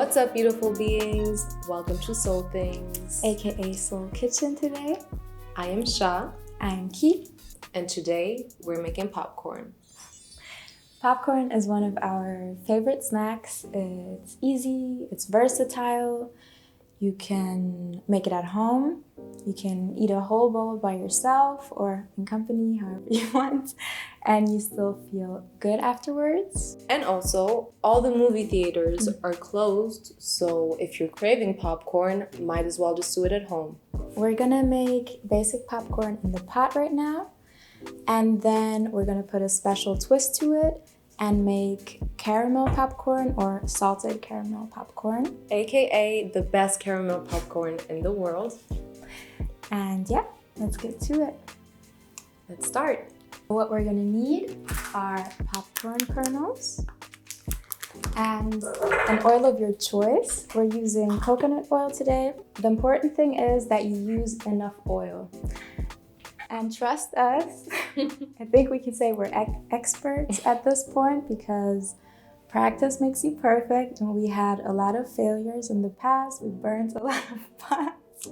What's up, beautiful beings? Welcome to Soul Things, aka Soul Kitchen today. I am Sha. I am Ki. And today we're making popcorn. Popcorn is one of our favorite snacks. It's easy, it's versatile. You can make it at home. You can eat a whole bowl by yourself or in company, however you want, and you still feel good afterwards. And also, all the movie theaters are closed, so if you're craving popcorn, might as well just do it at home. We're gonna make basic popcorn in the pot right now, and then we're gonna put a special twist to it and make caramel popcorn or salted caramel popcorn. AKA the best caramel popcorn in the world. And yeah, let's get to it. Let's start. What we're gonna need are popcorn kernels and an oil of your choice. We're using coconut oil today. The important thing is that you use enough oil. And trust us, I think we can say we're experts at this point because practice makes you perfect. And we had a lot of failures in the past. We burned a lot of pots.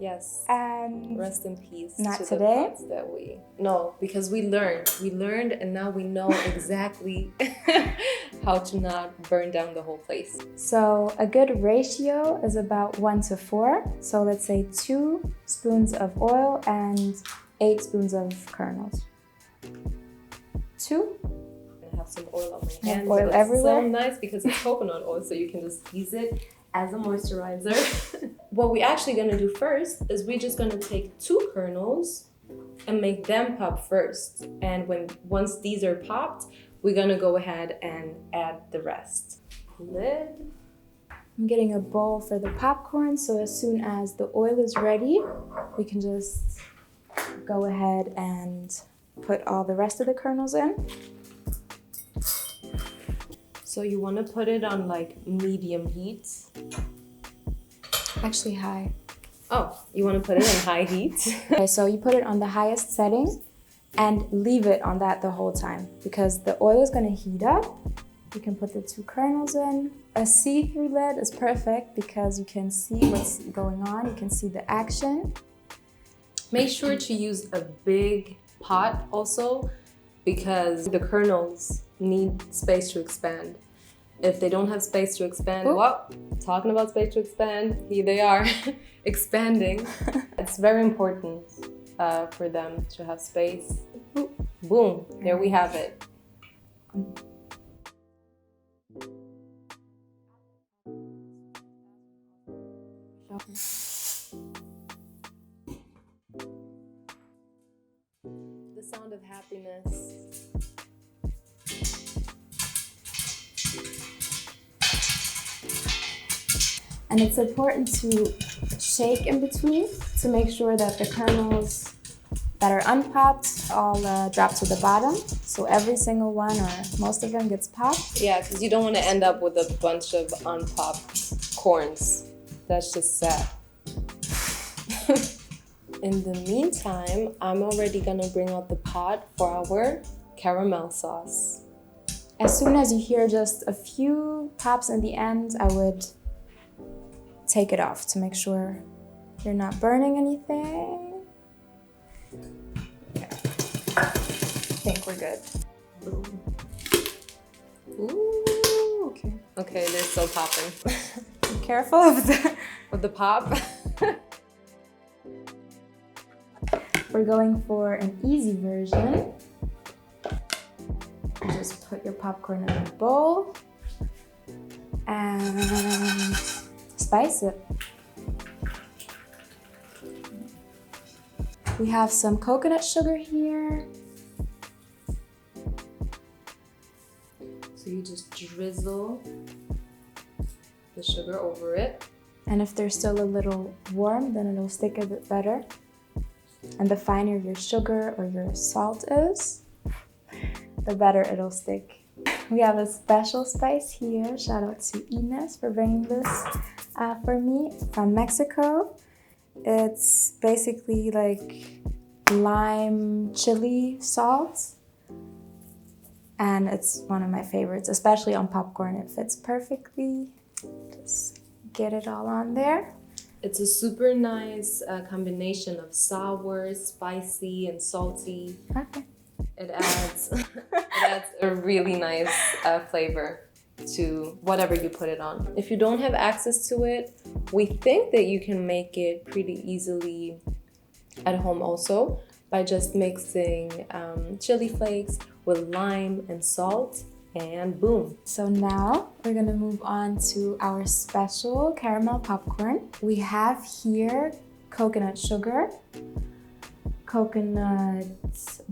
Yes. And rest in peace not to today. the pots that because we learned and now we know exactly how to not burn down the whole place. So a good ratio is about 1:4. So let's say 2 spoons of oil and 8 spoons of kernels. 2. I have some oil on my hands. Oil everywhere. So nice because it's coconut oil, so you can just use it as a moisturizer. What we're actually gonna do first is we're just gonna take 2 kernels and make them pop first. And once these are popped, we're gonna go ahead and add the rest. Lid. I'm getting a bowl for the popcorn, so as soon as the oil is ready, we can just go ahead and put all the rest of the kernels in. So you want to put it on like medium heat? Actually high. Oh, you want to put it on high heat? Okay, so you put it on the highest setting and leave it on that the whole time because the oil is going to heat up. You can put the 2 kernels in. A see-through lid is perfect because you can see what's going on. You can see the action. Make sure to use a big pot also because the kernels need space to expand. If they don't have space to expand, talking about space to expand, here they are, expanding. It's very important for them to have space. Boom, there we have it. The sound of happiness. And it's important to shake in between to make sure that the kernels that are unpopped all drop to the bottom. So every single one or most of them gets popped. Yeah, because you don't want to end up with a bunch of unpopped corns. That's just sad. In the meantime, I'm already gonna bring out the pot for our caramel sauce. As soon as you hear just a few pops in the end, I would take it off to make sure you're not burning anything. Yeah. I think we're good. Ooh. Okay. Okay, they're still popping. Be careful of the pop. We're going for an easy version. You just put your popcorn in a bowl and spice it. We have some coconut sugar here. So you just drizzle the sugar over it. And if they're still a little warm, then it'll stick a bit better. And the finer your sugar or your salt is, the better it'll stick. We have a special spice here. Shout out to Ines for bringing this for me from Mexico. It's basically like lime chili salt. And it's one of my favorites, especially on popcorn. It fits perfectly. Just get it all on there. It's a super nice combination of sour, spicy, and salty. Okay. It adds, it adds a really nice flavor to whatever you put it on. If you don't have access to it, we think that you can make it pretty easily at home also by just mixing chili flakes with lime and salt, and boom. So now we're gonna move on to our special caramel popcorn. We have here coconut sugar, coconut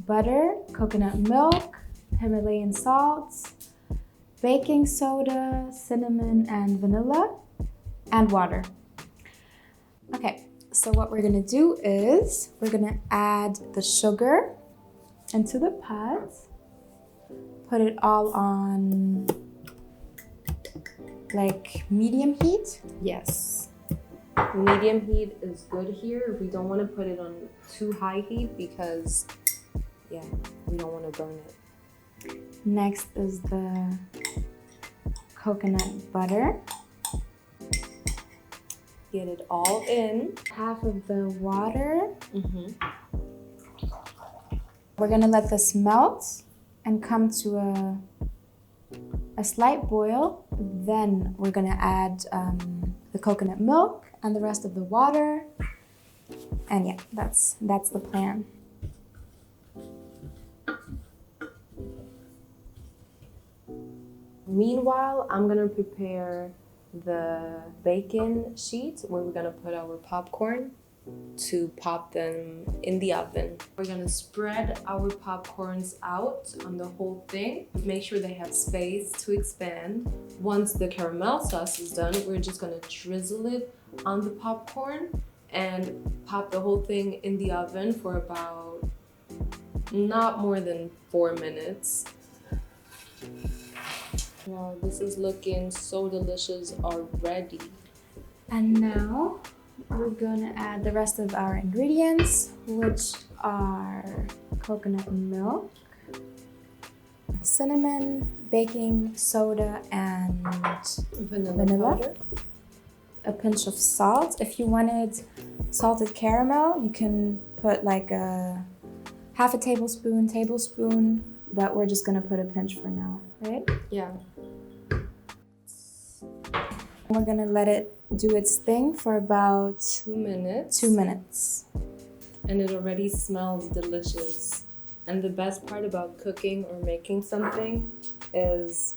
butter, coconut milk, Himalayan salt, baking soda, cinnamon and vanilla, and water. Okay, so what we're gonna do is we're gonna add the sugar into the pot. Put it all on like medium heat. Yes. Medium heat is good here. We don't want to put it on too high heat because, yeah, we don't want to burn it. Next is the coconut butter. Get it all in. Half of the water. We're gonna let this melt and come to a slight boil. Then we're gonna add the coconut milk and the rest of the water. And yeah, that's the plan. Meanwhile, I'm gonna prepare the bacon sheet where we're gonna put our popcorn to pop them in the oven. We're gonna spread our popcorns out on the whole thing. Make sure they have space to expand. Once the caramel sauce is done, we're just gonna drizzle it on the popcorn and pop the whole thing in the oven for about not more than 4 minutes. Wow, this is looking so delicious already. And now we're gonna add the rest of our ingredients, which are coconut milk, cinnamon, baking soda, and vanilla. Powder. A pinch of salt. If you wanted salted caramel, you can put like a half a tablespoon, but we're just gonna put a pinch for now, right? Yeah. We're gonna let it do its thing for about 2 minutes. 2 minutes. And it already smells delicious. And the best part about cooking or making something is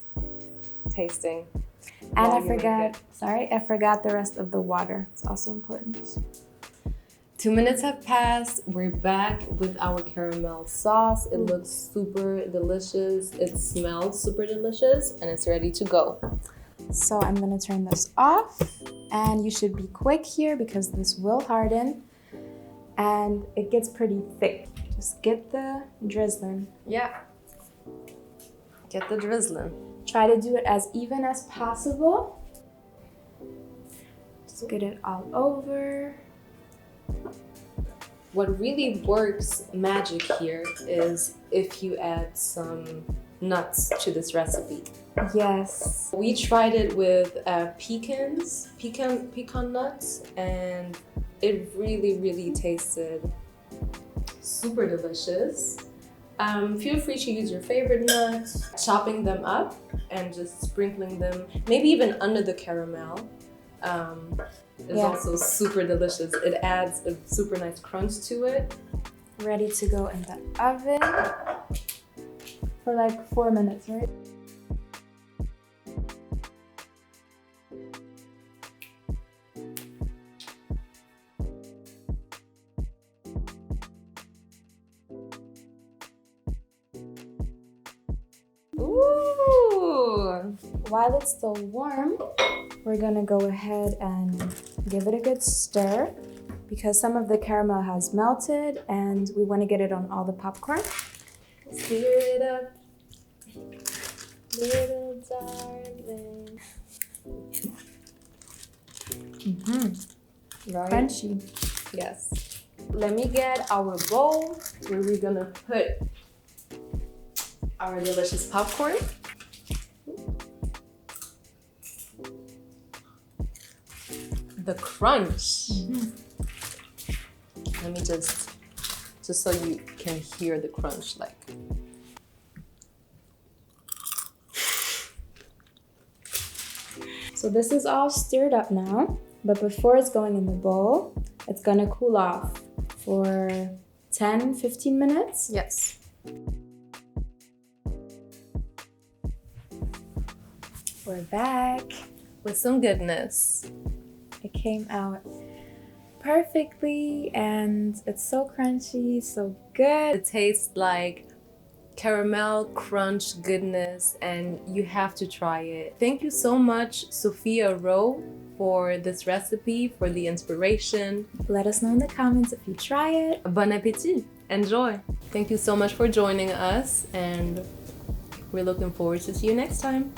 tasting. And I forgot the rest of the water. It's also important. 2 minutes have passed. We're back with our caramel sauce. It looks super delicious. It smells super delicious, and it's ready to go. So I'm gonna turn this off, and you should be quick here because this will harden and it gets pretty thick. Just get the drizzling. Yeah. Get the drizzling. Try to do it as even as possible. Just get it all over. What really works magic here is if you add some nuts to this recipe. Yes. We tried it with pecan nuts, and it really tasted super delicious. Feel free to use your favorite nuts, chopping them up and just sprinkling them, maybe even under the caramel. Is also super delicious. It adds a super nice crunch to it. Ready to go in the oven for like 4 minutes, right? Ooh! While it's still warm, we're gonna go ahead and give it a good stir because some of the caramel has melted and we want to get it on all the popcorn. Stir it up, little darling. Right? Crunchy. Yes. Let me get our bowl where we're gonna put our delicious popcorn. crunch. Let me just so you can hear the crunch like. So this is all stirred up now, but before it's going in the bowl, it's gonna cool off for 10-15 minutes. Yes. We're back with some goodness. It came out perfectly and it's so crunchy, so good. It tastes like caramel crunch goodness and you have to try it. Thank you so much, Sophie Roe, for this recipe, for the inspiration. Let us know in the comments if you try it. Bon appétit! Enjoy! Thank you so much for joining us and we're looking forward to see you next time.